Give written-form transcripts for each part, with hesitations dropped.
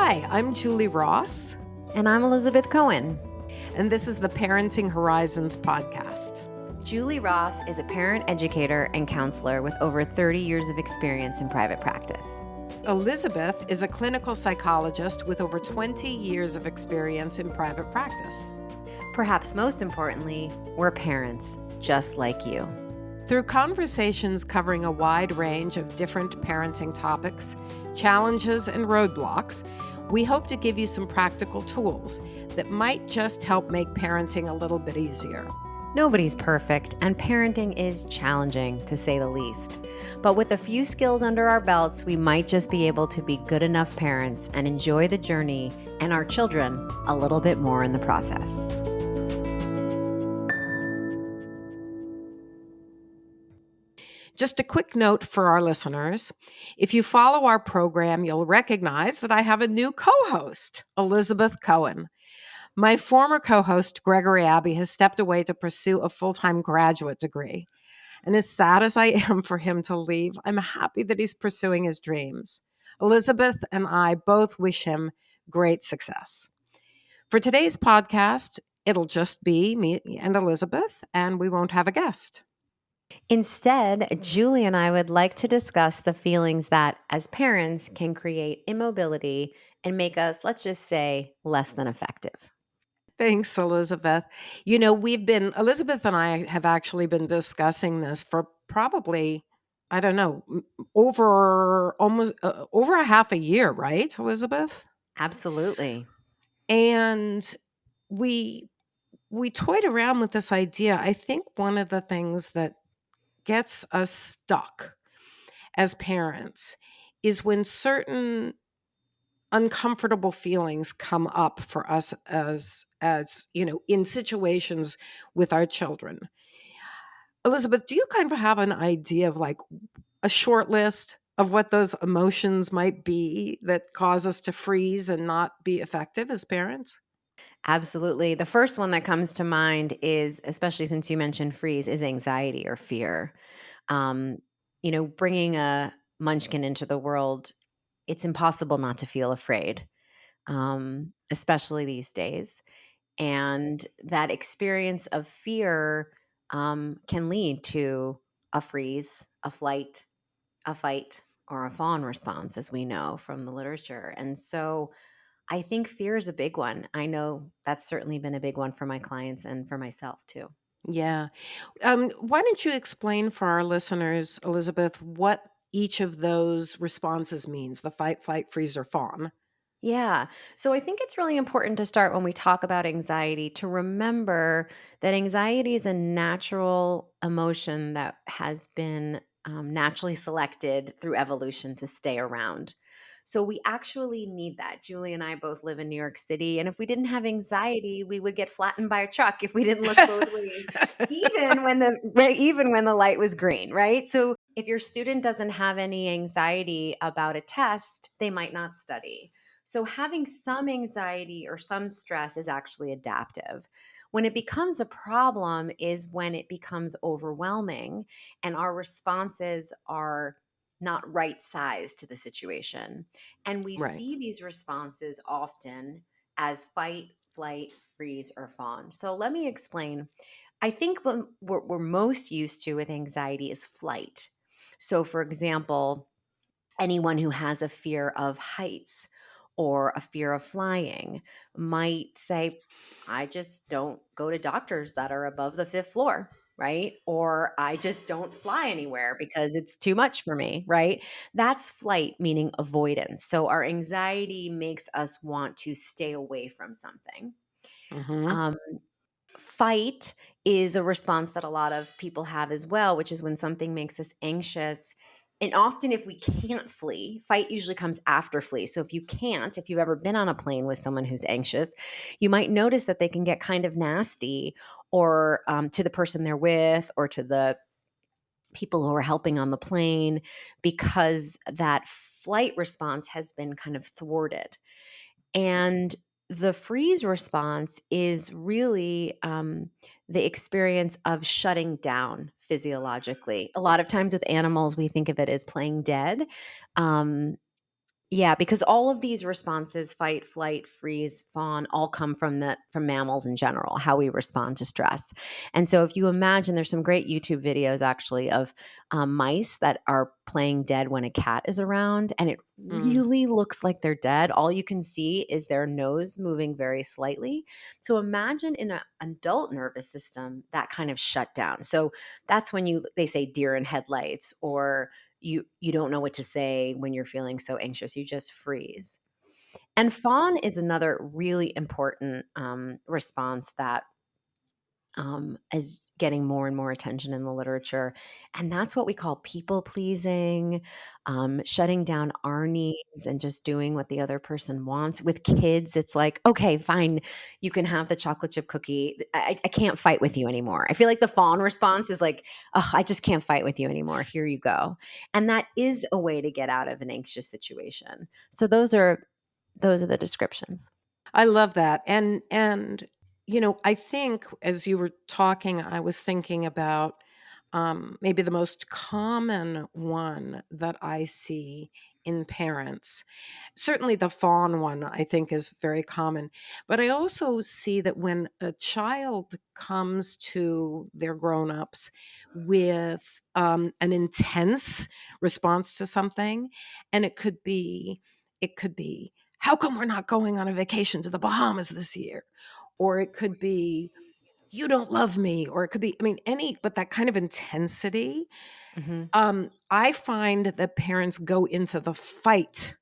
Hi, I'm Julie Ross, And I'm Elizabeth Cohen. and this is the Parenting Horizons podcast. Julie Ross is a parent educator and counselor with over 30 years of experience in private practice. Elizabeth is a clinical psychologist with over 20 years of experience in private practice. Perhaps most importantly, we're parents just like you. Through conversations covering a wide range of different parenting topics, challenges, and roadblocks, we hope to give you some practical tools that might just help make parenting a little bit easier. Nobody's perfect, and parenting is challenging, to say the least. But with a few skills under our belts, we might just be able to be good enough parents and enjoy the journey and our children a little bit more in the process. Just a quick note for our listeners. If you follow our program, you'll recognize that I have a new co-host, Elizabeth Cohen. My former co-host, Gregory Abbey, has stepped away to pursue a full-time graduate degree. And as sad as I am for him to leave, I'm happy that he's pursuing his dreams. Elizabeth and I both wish him great success. For today's podcast, it'll just be me and Elizabeth, and we won't have a guest. Instead, Julie and I would like to discuss the feelings that, as parents, can create immobility and make us, let's just say, less than effective. Thanks, Elizabeth. Elizabeth and I have actually been discussing this for probably, I don't know, over a half a year, right, Elizabeth? Absolutely. And we we toyed around with this idea. I think one of the things that gets us stuck as parents is when certain uncomfortable feelings come up for us as in situations with our children. Elizabeth, do you kind of have an idea of like a short list of what those emotions might be that cause us to freeze and not be effective as parents? Absolutely. The first one that comes to mind is, especially since you mentioned freeze, is anxiety or fear. Um, bringing a munchkin into the world, it's impossible not to feel afraid, especially these days. And that experience of fear can lead to a freeze, a flight, a fight, or a fawn response, as we know from the literature. And so I think fear is a big one. I know that's certainly been a big one for my clients and for myself too. Yeah. Why don't you explain for our listeners, Elizabeth, what each of those responses means, the fight, flight, freeze, or fawn? Yeah. So I think it's really important to start when we talk about anxiety to remember that anxiety is a natural emotion that has been naturally selected through evolution to stay around. So we actually need that. Julie and I both live in New York City. And if we didn't have anxiety, we would get flattened by a truck if we didn't look both ways, even when the light was green, right? So if your student doesn't have any anxiety about a test, they might not study. So, having some anxiety or some stress is actually adaptive. When it becomes a problem is when it becomes overwhelming and our responses are not right sized to the situation. And we Right. see these responses often as fight, flight, freeze, or fawn. So, let me explain. I think what we're most used to with anxiety is flight. So, for example, anyone who has a fear of heights or a fear of flying might say, I just don't go to doctors that are above the fifth floor, right? Or I just don't fly anywhere because it's too much for me, right? That's flight, meaning avoidance. So our anxiety makes us want to stay away from something. Hmm. Um, Fight is a response that a lot of people have as well, which is when something makes us anxious. And often, if we can't flee, fight usually comes after flee. So, if you can't, if you've ever been on a plane with someone who's anxious, you might notice that they can get kind of nasty or to the person they're with or to the people who are helping on the plane because that flight response has been kind of thwarted. And the freeze response is really the experience of shutting down physiologically. A lot of times with animals, we think of it as playing dead. Um, Yeah, because all of these responses, fight, flight, freeze, fawn, all come from mammals in general, how we respond to stress. And so if you imagine, there's some great YouTube videos actually of mice that are playing dead when a cat is around, and it Mm. really looks like they're dead. All you can see is their nose moving very slightly. So imagine in an adult nervous system that kind of shut down. So that's when they say deer in headlights, or you don't know what to say when you're feeling so anxious, you just freeze. And fawn is another really important response that is getting more and more attention in the literature. And that's what we call people pleasing, shutting down our needs and just doing what the other person wants. With kids, it's like, okay, fine, you can have the chocolate chip cookie. I can't fight with you anymore. I feel like the fawn response is like, oh, I just can't fight with you anymore. Here you go. And that is a way to get out of an anxious situation. So those are the descriptions. I love that. And I think as you were talking, I was thinking about maybe the most common one that I see in parents. Certainly the fawn one, I think, is very common. But I also see that when a child comes to their grown-ups with an intense response to something, and it could be, how come we're not going on a vacation to the Bahamas this year? Or it could be, you don't love me. Or it could be, I mean, but that kind of intensity, Hmm. I find that parents go into the fight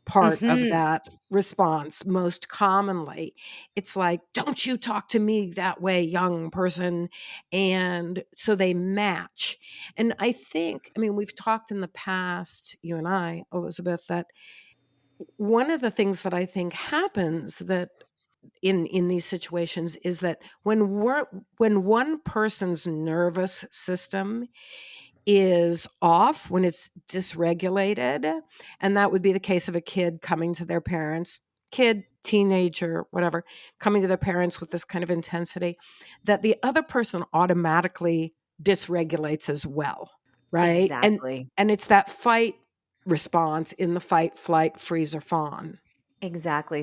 part of Hmm. that response most commonly. It's like, don't you talk to me that way, young person. And so they match. And I think, I mean, we've talked in the past, you and I, Elizabeth, that one of the things that I think happens that in these situations is that when one person's nervous system is off, when it's dysregulated, and that would be the case of a kid coming to their parents, kid, teenager, whatever, coming to their parents with this kind of intensity, that the other person automatically dysregulates as well, right? Exactly. And it's that fight response in the fight, flight, freeze, or fawn. Exactly.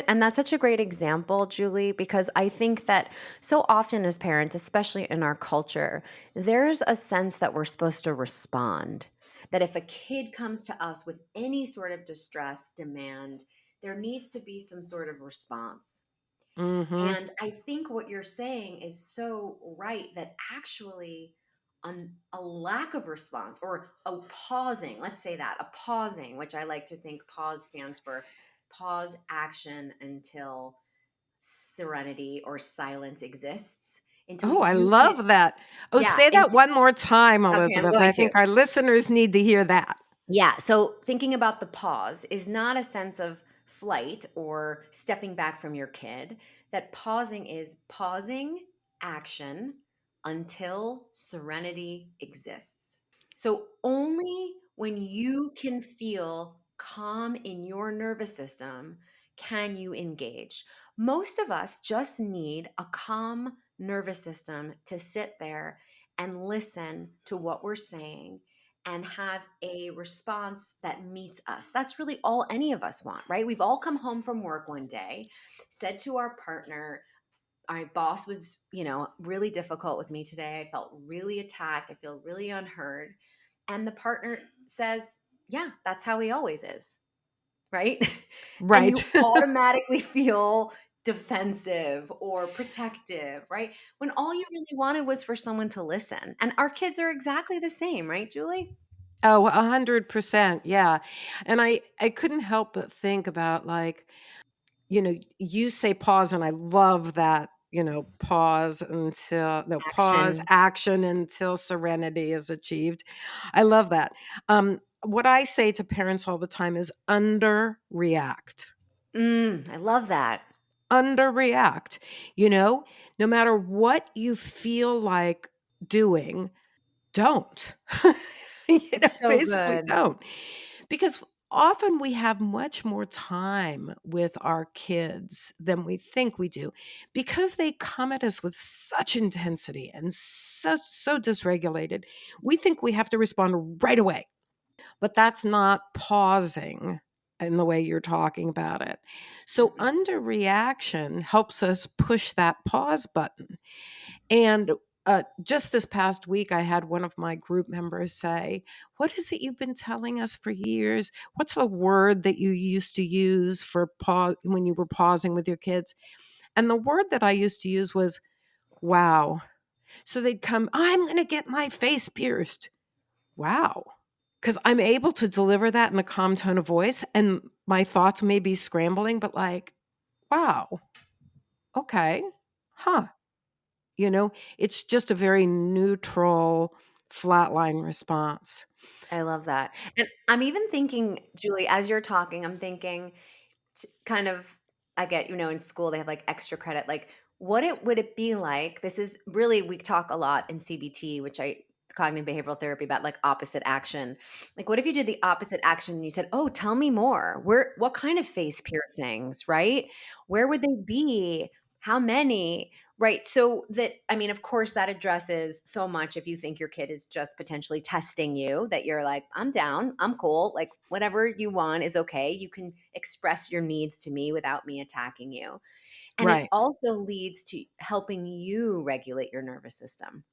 And that's such a great example, Julie, because I think that so often as parents, especially in our culture, there's a sense that we're supposed to respond. That if a kid comes to us with any sort of distress demand, there needs to be some sort of response. Mhm. And I think what you're saying is so right that actually a lack of response or a pausing, let's say that, a pausing, which I like to think pause stands for pause action until serenity or silence exists, until Oh, I you can, love that. Oh, yeah. say that one more time, Okay, I'm Elizabeth. going I to. think our listeners need to hear that. Yeah. So thinking about the pause is not a sense of flight or stepping back from your kid. That pausing is pausing action until serenity exists. So only when you can feel calm in your nervous system can you engage. Most of us just need a calm nervous system to sit there and listen to what we're saying and have a response that meets us. That's really all any of us want, right? We've all come home from work one day, said to our partner, "My boss was, really difficult with me today. I felt really attacked. I feel really unheard." And the partner says, "Yeah, that's how he always is." Right? And Right. you automatically feel defensive or protective, right? When all you really wanted was for someone to listen. And our kids are exactly the same, right, Julie? Oh, 100%. Yeah. And I couldn't help but think about, like, you say pause, and I love that, pause until no, pause Action. action until serenity is achieved. I love that. What I say to parents all the time is underreact. I love that. Underreact, you know? No matter what you feel like doing, don't. It's so Basically good. don't. Because often we have much more time with our kids than we think we do because they come at us with such intensity and so dysregulated. We think we have to respond right away, but that's not pausing. in the way you're talking about it. So Mhm. underreaction helps us push that pause button. And just this past week, I had one of my group members say, "What is it you've been telling us for years? What's the word that you used to use for pause when you were pausing with your kids?" And the word that I used to use was wow. So they'd come, "I'm going to get my face pierced." Wow. Because I'm able to deliver that in a calm tone of voice, and my thoughts may be scrambling, but like, wow, okay, huh. You know, it's just a very neutral, flatline response. I love that. And I'm even thinking, Julie, as you're talking, I'm thinking kind of I get, in school they have like extra credit. Like what it would it be like? This is really we talk a lot in CBT, which I cognitive behavioral therapy about like opposite action. Like what if you did the opposite action and you said, "Oh, tell me more. Where what kind of face piercings, right? Where would they be? How many?" Right. So that, I mean, of course, that addresses so much if you think your kid is just potentially testing you, that you're like, "I'm down, I'm cool, like whatever you want is okay. You can express your needs to me without me attacking you." And it Right, also leads to helping you regulate your nervous system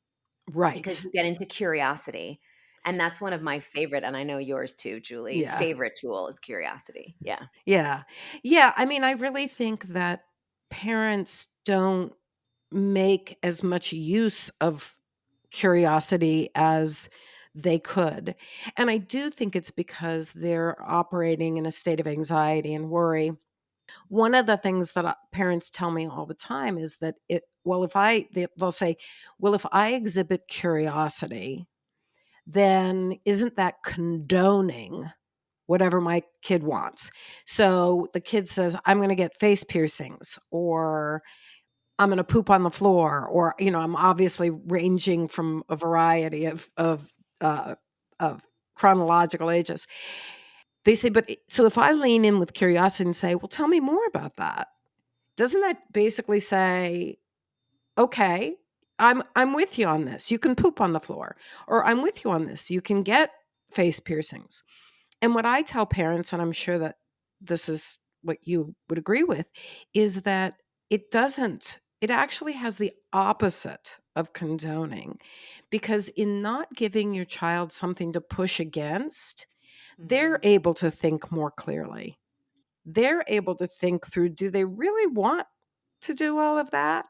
because right. you get into curiosity. And that's one of my favorite, and I know yours too, Julie, Yeah, favorite tool is curiosity. Yeah. yeah. Yeah, I mean, I really think that parents don't make as much use of curiosity as they could. And I do think it's because they're operating in a state of anxiety and worry. One of the things that parents tell me all the time is that they'll say, well, if I exhibit curiosity, then isn't that condoning whatever my kid wants? So the kid says, I'm going to get face piercings, or I'm going to poop on the floor, or, I'm obviously ranging from a variety uh, of chronological ages. They say, but so if I lean in with curiosity and say, well, tell me more about that, doesn't that basically say, okay, I'm with you on this. You can poop on the floor, or I'm with you on this. You can get face piercings. And what I tell parents, and I'm sure that this is what you would agree with, is that it actually has the opposite of condoning, because in not giving your child something to push against, they're Mhm. able to think more clearly. They're able to think through, do they really want to do all of that?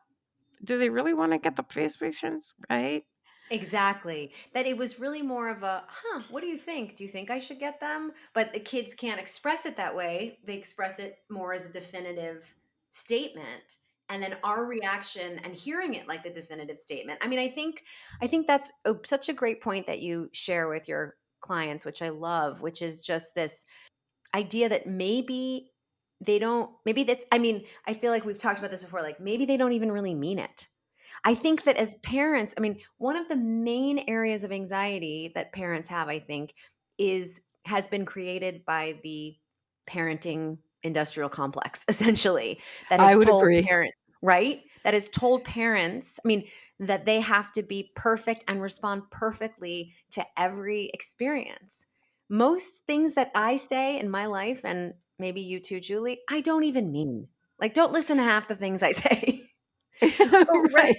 Do they really want to get the face patients? Right? Exactly. That it was really more of a, huh, what do you think? Do you think I should get them? But the kids can't express it that way. They express it more as a definitive statement. And then our reaction and hearing it like the definitive statement. I mean, I think that's such a great point that you share with your clients, which I love, which is just this idea that maybe they don't, maybe that's, I mean, I feel like we've talked about this before, like maybe they don't even really mean it. I think that as parents, I mean, one of the main areas of anxiety that parents have, I think, is has been created by the parenting industrial complex, essentially, that I has would told agree. parents, right? That has told parents, I mean, that they have to be perfect and respond perfectly to every experience. Most things that I say in my life, and maybe you too, Julie, I don't even mean. Like, don't listen to half the things I say. Right? Right.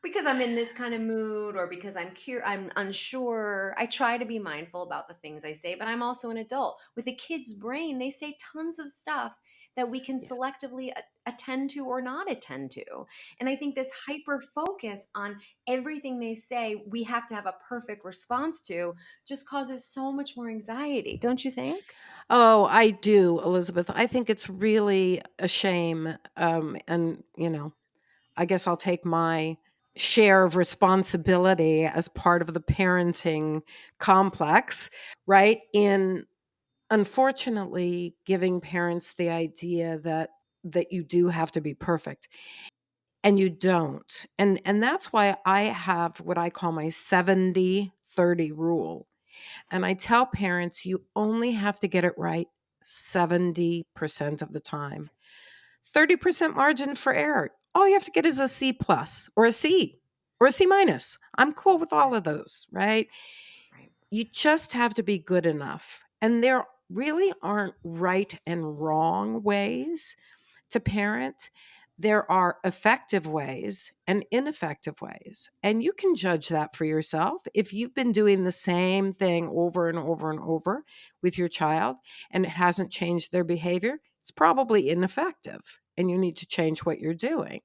Because I'm in this kind of mood or because I'm unsure. I try to be mindful about the things I say, but I'm also an adult. With a kid's brain, they say tons of stuff that we can Yeah. selectively attend to or not attend to. And I think this hyper focus on everything they say, we have to have a perfect response to, just causes so much more anxiety, don't you think? Oh, I do, Elizabeth. I think it's really a shame. And, I guess I'll take my share of responsibility as part of the parenting complex, right? In unfortunately giving parents the idea that you do have to be perfect, and you don't. And that's why I have what I call my 70-30 rule. And I tell parents you only have to get it right 70% of the time. 30% margin for error. All you have to get is a C plus or a C or a C minus. I'm cool with all of those, right? Right. You just have to be good enough. And there really aren't right and wrong ways to parent. There are effective ways and ineffective ways. And you can judge that for yourself. If you've been doing the same thing over and over and over with your child and it hasn't changed their behavior, it's probably ineffective and you need to change what you're doing,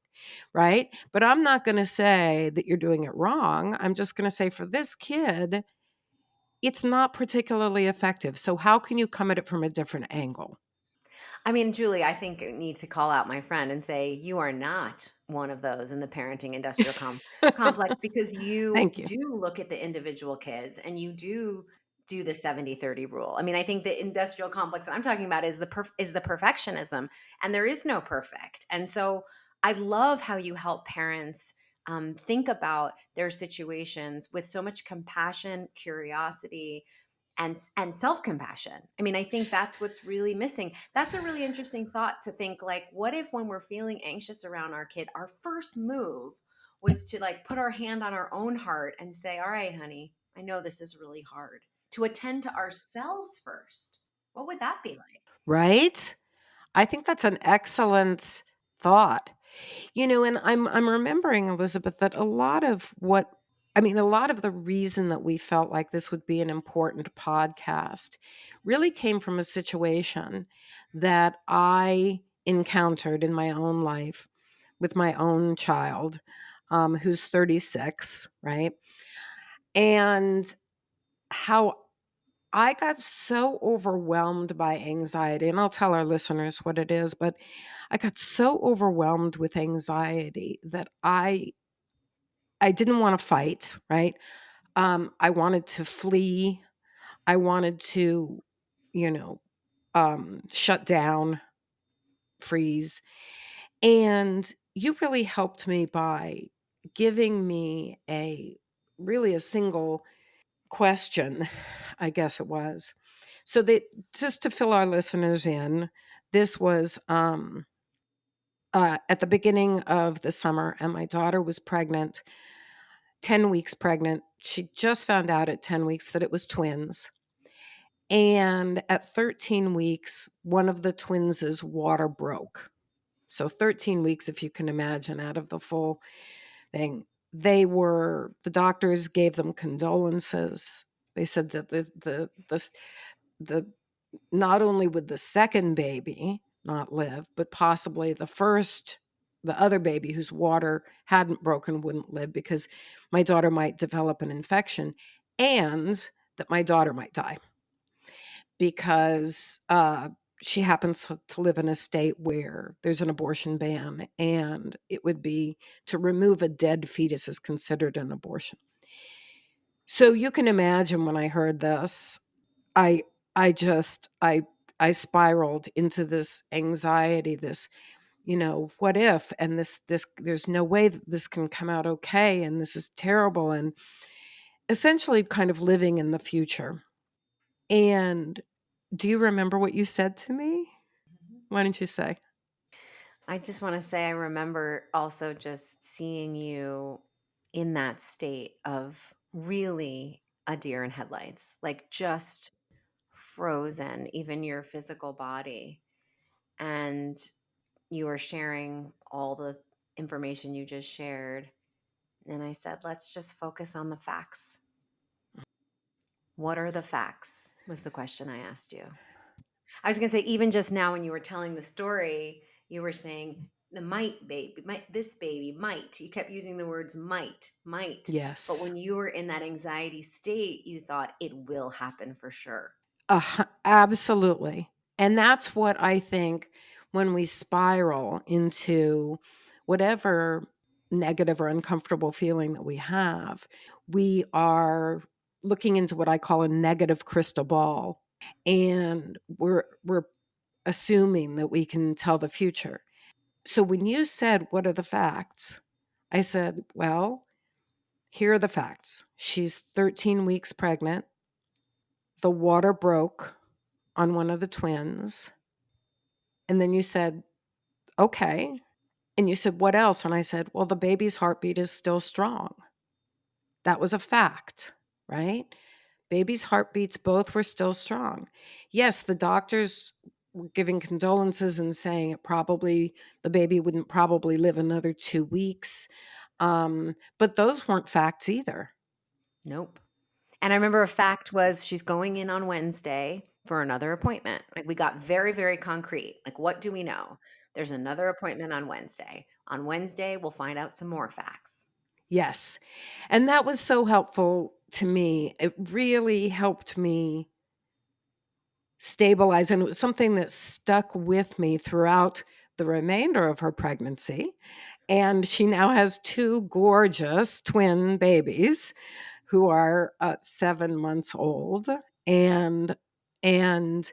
right? But I'm not going to say that you're doing it wrong. I'm just going to say for this kid, it's not particularly effective. So, how can you come at it from a different angle? I mean, Julie, I think I need to call out my friend and say, you are not one of those in the parenting industrial complex, because you Thank you. do look at the individual kids and you do the 70-30 rule. I mean, I think the industrial complex that I'm talking about is the perfectionism, and there is no perfect. And so I love how you help parents think about their situations with so much compassion, curiosity, and self-compassion. I mean, I think that's what's really missing. That's a really interesting thought, to think like, what if when we're feeling anxious around our kid, our first move was to like put our hand on our own heart and say, all right, honey, I know this is really hard, to attend to ourselves first. What would that be like? Right? I think that's an excellent thought. And I'm remembering, Elizabeth, that a lot of the reason that we felt like this would be an important podcast really came from a situation that I encountered in my own life with my own child, who's 36, right? And how I got so overwhelmed by anxiety, and I'll tell our listeners what it is, but I got so overwhelmed with anxiety that I didn't want to fight, right? I wanted to flee. I wanted to, you know, shut down, freeze. And you really helped me by giving me a single question, I guess it was. So that, just to fill our listeners in, this was at the beginning of the summer, and my daughter was pregnant, 10 weeks pregnant. She just found out at 10 weeks that it was twins. And at 13 weeks, one of the twins' water broke. So 13 weeks, if you can imagine, out of the full thing. The doctors gave them condolences. They said that the not only would the second baby not live, but possibly the other baby whose water hadn't broken wouldn't live, because my daughter might develop an infection and that my daughter might die because she happens to live in a state where there's an abortion ban, and it would be to remove a dead fetus is considered an abortion. So you can imagine when I heard this, I I just I spiraled into this anxiety, this, what if, and this there's no way that this can come out okay, and this is terrible, and essentially kind of living in the future. And do you remember what you said to me? Why don't you say? I just want to say, I remember also just seeing you in that state of really a deer in headlights, like just frozen, even your physical body. And you were sharing all the information you just shared. And I said, let's just focus on the facts. What are the facts? Was the question I asked you. I was going to say, even just now when you were telling the story, you were saying the might baby, this baby might. You kept using the words might, might. But Yes. when you were in that anxiety state, you thought it will happen for sure. Absolutely. And that's what I think when we spiral into whatever negative or uncomfortable feeling that we have, we are looking into what I call a negative crystal ball. And we're assuming that we can tell the future. So when you said, "What are the facts?" I said, "Well, here are the facts. She's 13 weeks pregnant. The water broke on one of the twins." And then you said, "Okay." And you said, "What else?" And I said, "Well, the baby's heartbeat is still strong." That was a fact, right? Baby's heartbeats both were still strong. Yes, the doctors were giving condolences and saying the baby wouldn't probably live another 2 weeks. But those weren't facts either. Nope. And I remember a fact was she's going in on Wednesday for another appointment. Like we got very, very concrete. Like, what do we know? There's another appointment on Wednesday. On Wednesday, we'll find out some more facts. Yes. And that was so helpful to me. It really helped me stabilize, and it was something that stuck with me throughout the remainder of her pregnancy. And she now has 2 gorgeous twin babies who are, 7 months old, and and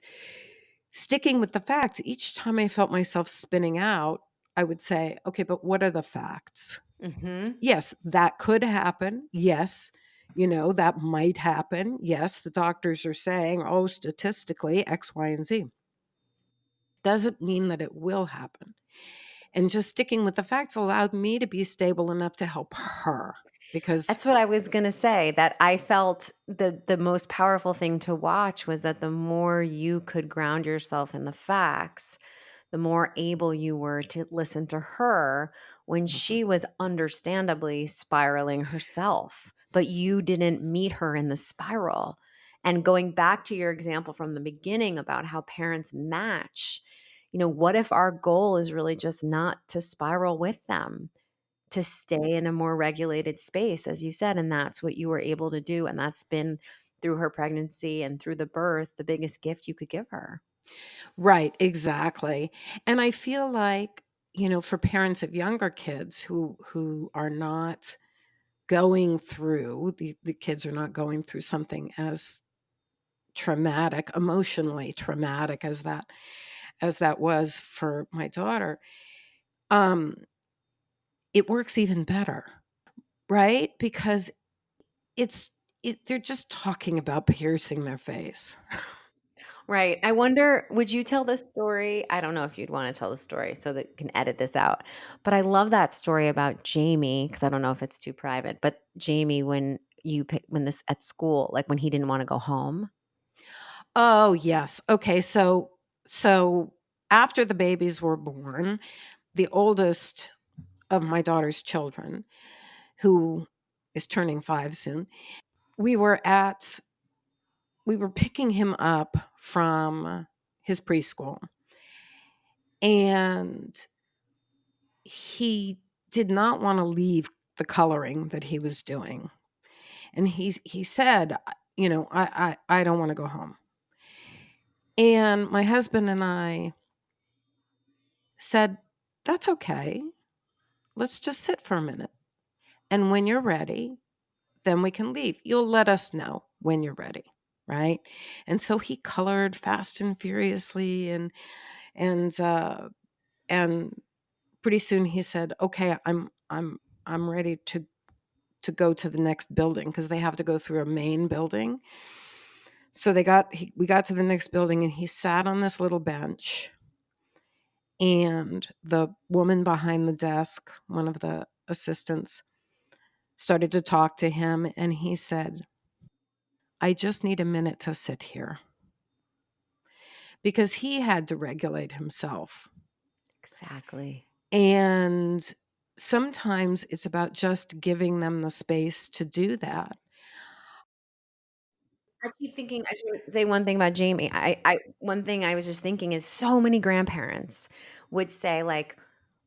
sticking with the facts, each time I felt myself spinning out, I would say, "Okay, but what are the facts? Hmm. Yes, that could happen. Yes, that might happen. Yes, the doctors are saying, oh, statistically, X, Y, and Z. Doesn't mean that it will happen." And just sticking with the facts allowed me to be stable enough to help her because, That's what I was gonna say, that I felt the most powerful thing to watch was that the more you could ground yourself in the facts, the more able you were to listen to her when she was understandably spiraling herself, but you didn't meet her in the spiral. And going back to your example from the beginning about how parents match, what if our goal is really just not to spiral with them? To stay in a more regulated space, as you said, and that's what you were able to do, and that's been through her pregnancy and through the birth, the biggest gift you could give her. right, exactly. And I feel like, for parents of younger kids who are not going through, the kids are not going through something as traumatic, emotionally traumatic as that was for my daughter, um, it works even better, right? Because it's they're just talking about piercing their face. Right. I wonder, would you tell the story? I don't know if you'd want to tell the story so that you can edit this out. But I love that story about Jamie because I don't know if it's too private. But Jamie, when this at school, like when he didn't want to go home. Oh, yes. Okay, so after the babies were born, the oldest of my daughter's children, who is turning 5 soon, we were at we were picking him up from his preschool, and he did not wanna leave the coloring that he was doing, and he said, "I don't wanna go home." And my husband and I said, "That's okay. Let's just sit for a minute, and when you're ready, then we can leave. You'll let us know when you're ready." Right? And so he colored fast and furiously, and, and pretty soon he said, "Okay, I'm ready to go to the next building," because they have to go through a main building. So we got to the next building, and he sat on this little bench, and the woman behind the desk, one of the assistants, started to talk to him, and he said, "I just need a minute to sit here," because he had to regulate himself. Exactly. And sometimes it's about just giving them the space to do that. I keep thinking, I just want to say one thing about Jamie. I one thing I was just thinking is so many grandparents would say like,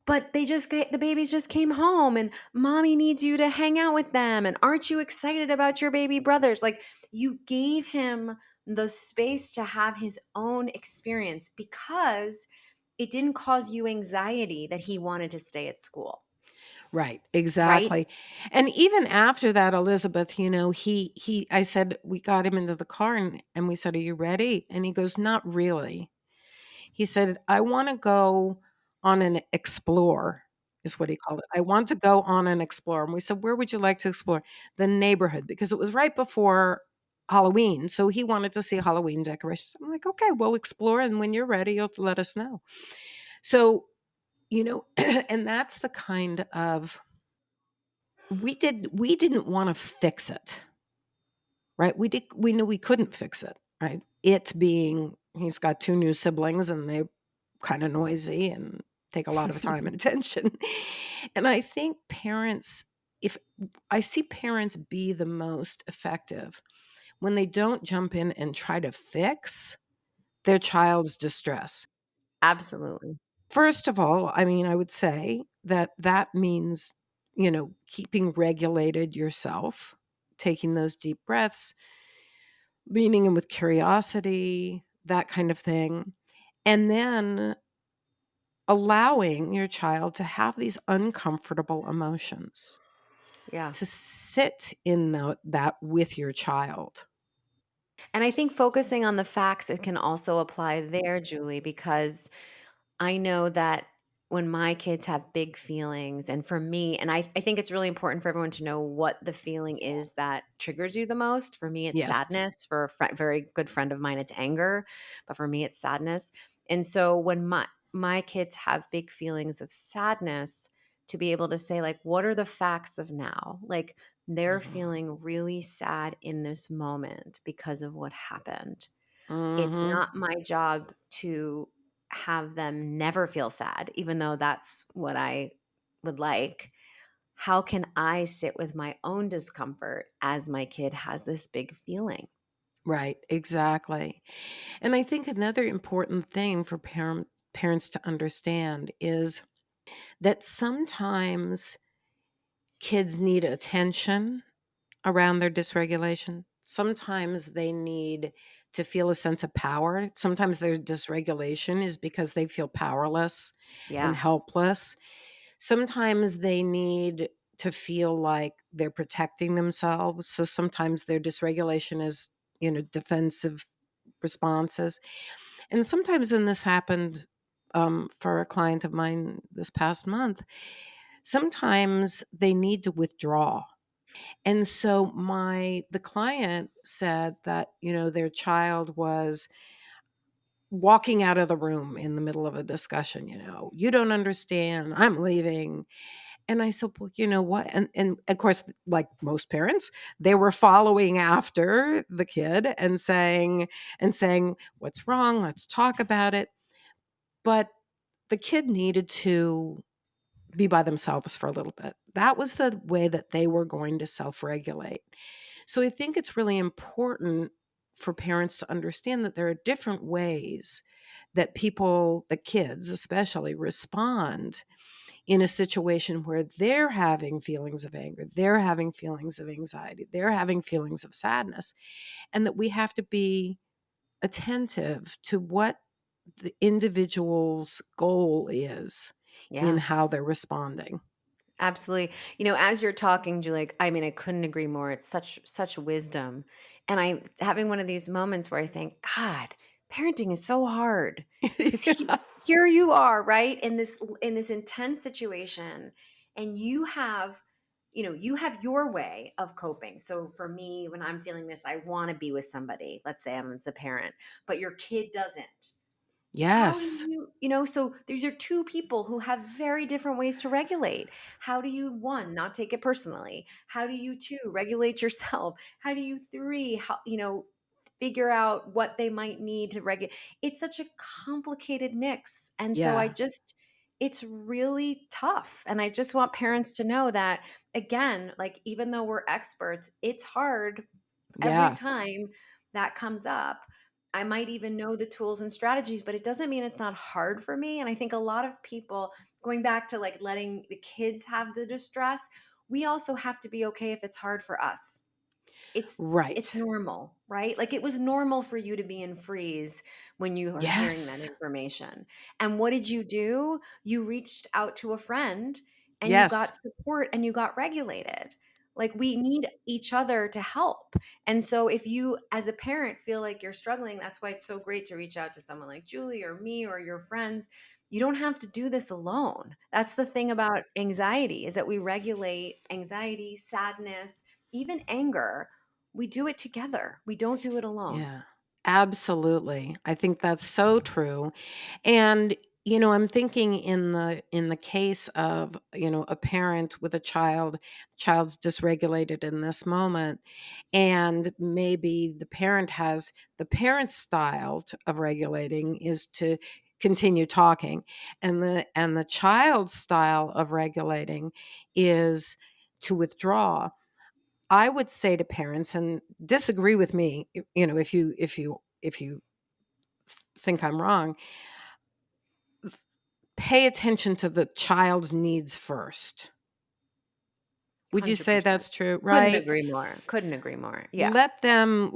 but the babies just came home and mommy needs you to hang out with them. And aren't you excited about your baby brothers? Like you gave him the space to have his own experience because it didn't cause you anxiety that he wanted to stay at school, Right, right? exactly. And even after that, Elizabeth, he I said, we got him into the car, and we said, "Are you ready?" And he goes, "Not really." He said, "I want to go on an explore," is what he called it. "I want to go on an explore." And we said, "Where would you like to explore?" "The neighborhood," because it was right before Halloween. So he wanted to see Halloween decorations. I'm like, "Okay, we'll explore. And when you're ready, you'll let us know." So, and that's the kind of we didn't want to fix it. right? We knew we couldn't fix it, right? It being he's got 2 new siblings and they kinda noisy and take a lot of time and attention. And I think parents if I see parents be the most effective when they don't jump in and try to fix their child's distress. Absolutely. First of all, I mean, I would say that that means, keeping regulated yourself, taking those deep breaths, leaning in with curiosity, that kind of thing. And then allowing your child to have these uncomfortable emotions, Yeah. to sit in that with your child. And I think focusing on the facts, it can also apply there, Julie, because I know that when my kids have big feelings, and for me, and I think it's really important for everyone to know what the feeling is that triggers you the most. For me, it's Yes. sadness. For a very good friend of mine, it's anger. But for me, it's sadness. And so when my kids have big feelings of sadness, to be able to say, like, what are the facts of now? Like, they're Mhm. feeling really sad in this moment because of what happened. It's Mhm. not my job to have them never feel sad, even though that's what I would like. How can I sit with my own discomfort as my kid has this big feeling? Right, exactly. And I think another important thing for parents to understand is that sometimes kids need attention around their dysregulation. Sometimes they need to feel a sense of power. Sometimes their dysregulation is because they feel powerless and Yeah. helpless. Sometimes they need to feel like they're protecting themselves. So sometimes their dysregulation is, defensive responses. And sometimes when this happened for a client of mine this past month, sometimes they need to withdraw. And so the client said that, their child was walking out of the room in the middle of a discussion, "You don't understand. I'm leaving." And I said, "Well, you know what?" And of course, like most parents, they were following after the kid and saying, "What's wrong? Let's talk about it." But the kid needed to be by themselves for a little bit. That was the way that they were going to self-regulate. So I think it's really important for parents to understand that there are different ways that that kids especially, respond in a situation where they're having feelings of anger, they're having feelings of anxiety, they're having feelings of sadness, and that we have to be attentive to what the individual's goal is in Yeah. how they're responding. Absolutely. As you're talking, Julie, like, I mean, I couldn't agree more. It's such wisdom. And I'm having one of these moments where I think, God, parenting is so hard. Because Yeah. here you are, right? In this intense situation, and you have your way of coping. So for me, when I'm feeling this, I want to be with somebody. Let's say I'm as a parent, but your kid doesn't. How do Yes. so these are two people who have very different ways to regulate. How do you, one, not take it personally? How do you, two, regulate yourself? How do you, three, figure out what they might need to regulate? It's such a complicated mix. And so Yeah. it's really tough. And I just want parents to know that, again, like, even though we're experts, it's hard every Yeah. time that comes up. I might even know the tools and strategies, but it doesn't mean it's not hard for me. And I think a lot of people, going back to like letting the kids have the distress, we also have to be okay if it's hard for us. It's Right. normal, right? Like, it was normal for you to be in freeze when you are hearing that Yes. information. And what did you do? You reached out to a friend and you Yes. got support and you got regulated. Like, we need each other to help. And so if you as a parent feel like you're struggling, that's why it's so great to reach out to someone like Julie or me or your friends. You don't have to do this alone. That's the thing about anxiety, is that we regulate anxiety, sadness, even anger. We do it together. We don't do it alone. Yeah. Absolutely. I think that's so true. And, I'm thinking in the case of, a parent with a child's dysregulated in this moment, and maybe the parent's style of regulating is to continue talking, and the child's style of regulating is to withdraw. I would say to parents, and disagree with me, if you think I'm wrong, pay attention to the child's needs first. Would you say 100%. that's true, Couldn't right? agree more. Couldn't agree more. Yeah. Let them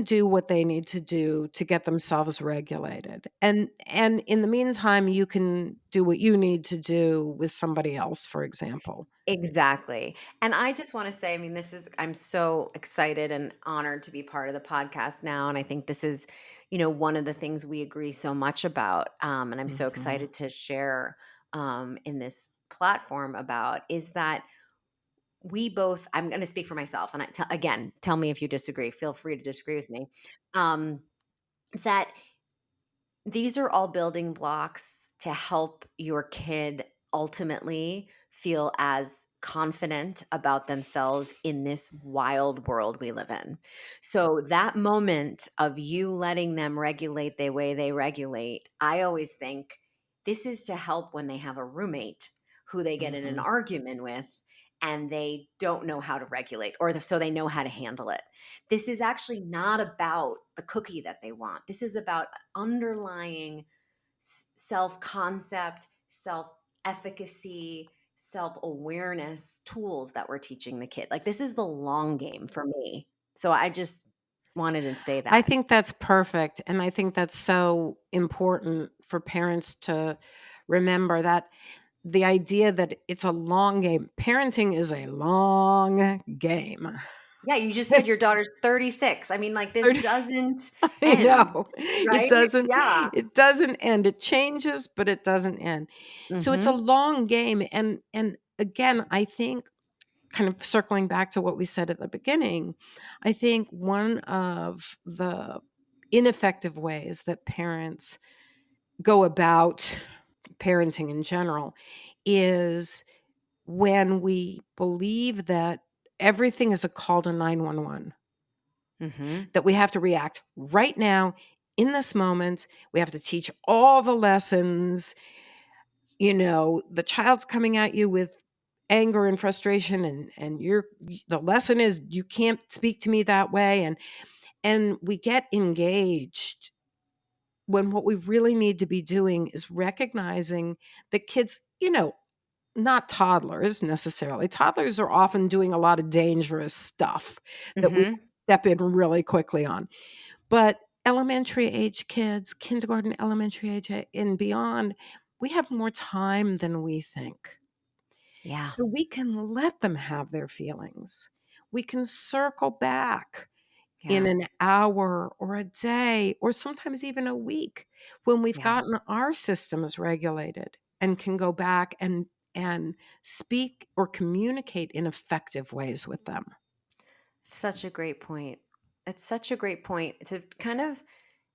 do what they need to do to get themselves regulated. And in the meantime, you can do what you need to do with somebody else, for example. Exactly. And I just want to say, I mean, I'm so excited and honored to be part of the podcast now. And I think this is, one of the things we agree so much about. And I'm so Mhm. excited to share in this platform about is that we both, I'm going to speak for myself. And again, tell me if you disagree. Feel free to disagree with me. Um, that these are all building blocks to help your kid ultimately feel as confident about themselves in this wild world we live in. So, that moment of you letting them regulate the way they regulate, I always think this is to help when they have a roommate who they get in an Mhm. argument with and they don't know how to regulate, or so they know how to handle it. This is actually not about the cookie that they want. This is about underlying self concept, self efficacy, self awareness tools that we're teaching the kid. Like, this is the long game for me. So I just wanted to say I that. think that's perfect, and I think that's so important for parents to remember, that the idea that it's a long game. Parenting is a long game. Yeah, you just said your daughter's 36. I mean, like, this doesn't I end, know. right? Yeah. It doesn't end. It changes, but it doesn't end. So it's a Mhm. long game, and again, I think, kind of circling back to what we said at the beginning, I think one of the ineffective ways that parents go about parenting in general is when we believe that everything is a call to 911, Mhm. that we have to react right now in this moment. We have to teach all the lessons. The child's coming at you with anger and frustration, and the lesson is you can't speak to me that way, and we get engaged when what we really need to be doing is recognizing that kids, not toddlers necessarily. Toddlers are often doing a lot of dangerous stuff that we Mhm. step in really quickly on. But elementary age kids, kindergarten, elementary age, and beyond, we have more time than we think. Yeah. So we can let them have their feelings. We can circle back in Yeah. an hour or a day or sometimes even a week when we've Yeah. gotten our systems regulated and can go back and speak or communicate in effective ways with them. Such a great point. It's such a great point. To kind of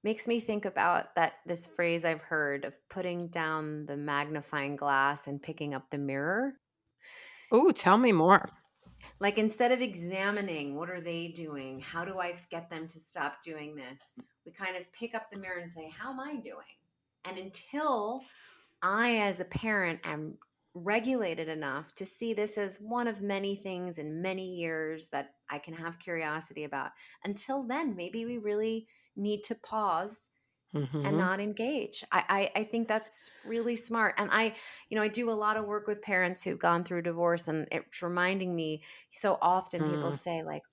makes me think about that this phrase I've heard of putting down the magnifying glass and picking up the mirror. Oh, tell me more. Like, instead of examining what are they doing, how do I get them to stop doing this? We kind of pick up the mirror and say, how am I doing? And until I, as a parent, am regulated enough to see this as one of many things in many years that I can have curiosity about. Until then, maybe we really need to pause and Mhm. not engage. I think that's really smart. And I do a lot of work with parents who've gone through divorce, and it's reminding me so often people Mm. say, like,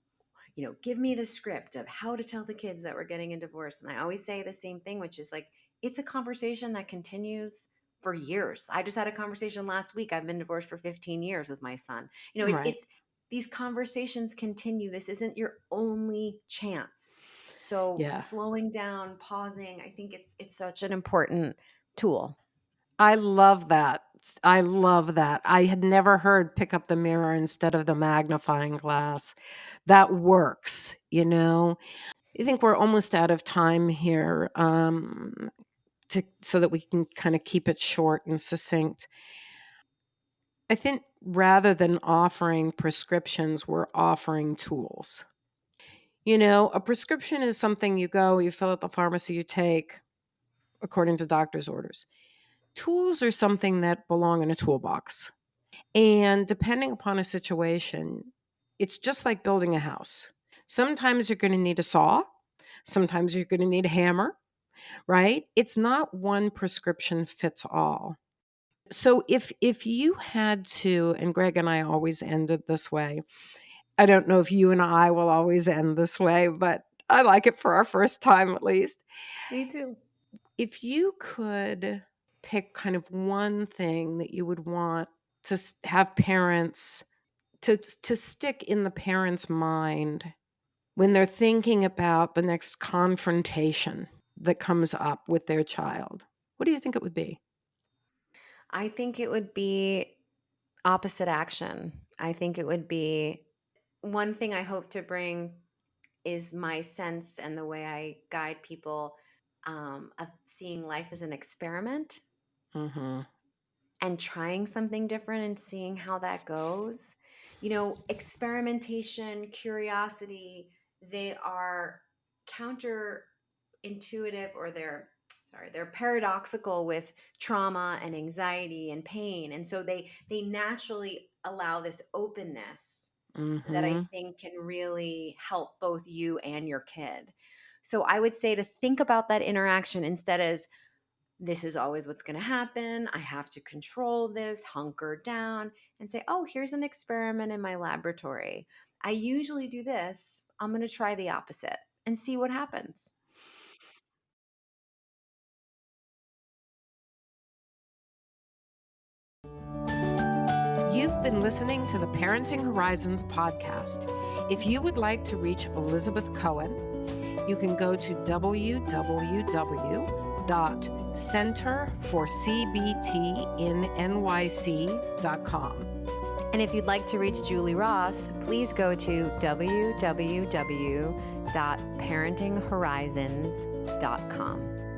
give me the script of how to tell the kids that we're getting a divorce. And I always say the same thing, which is like, it's a conversation that continues for years. I just had a conversation last week. I've been divorced for 15 years with my son. Right. It's these conversations continue. This isn't your only chance. So Yeah. slowing down, pausing, I think it's such an important tool. I love that. I love that. I had never heard pick up the mirror instead of the magnifying glass. That works. I think we're almost out of time here. so that we can kind of keep it short and succinct. I think rather than offering prescriptions, we're offering tools. A prescription is something you go, you fill at the pharmacy, you take according to doctor's orders. Tools are something that belong in a toolbox. And depending upon a situation, it's just like building a house. Sometimes you're going to need a saw. Sometimes you're going to need a hammer, right? It's not one prescription fits all. So if you had to, and Greg and I always ended this way. I don't know if you and I will always end this way, but I like it for our first time at least. Me too. If you could pick kind of one thing that you would want to have parents to stick in the parent's mind when they're thinking about the next confrontation that comes up with their child, what do you think it would be? I think it would be opposite action. I think it would be one thing I hope to bring is my sense and the way I guide people of seeing life as an experiment Mm-hmm. and trying something different and seeing how that goes. Experimentation, curiosity, they are counterintuitive, or they're paradoxical with trauma and anxiety and pain. And so they naturally allow this openness that I Mm-hmm. think can really help both you and your kid. So I would say to think about that interaction instead as this is always what's going to happen. I have to control this, hunker down, and say, oh, here's an experiment in my laboratory. I usually do this. I'm going to try the opposite and see what happens. You've been listening to the Parenting Horizons podcast. If you would like to reach Elizabeth Cohen, you can go to www.centerforcbtinnyc.com. And if you'd like to reach Julie Ross, please go to www.parentinghorizons.com.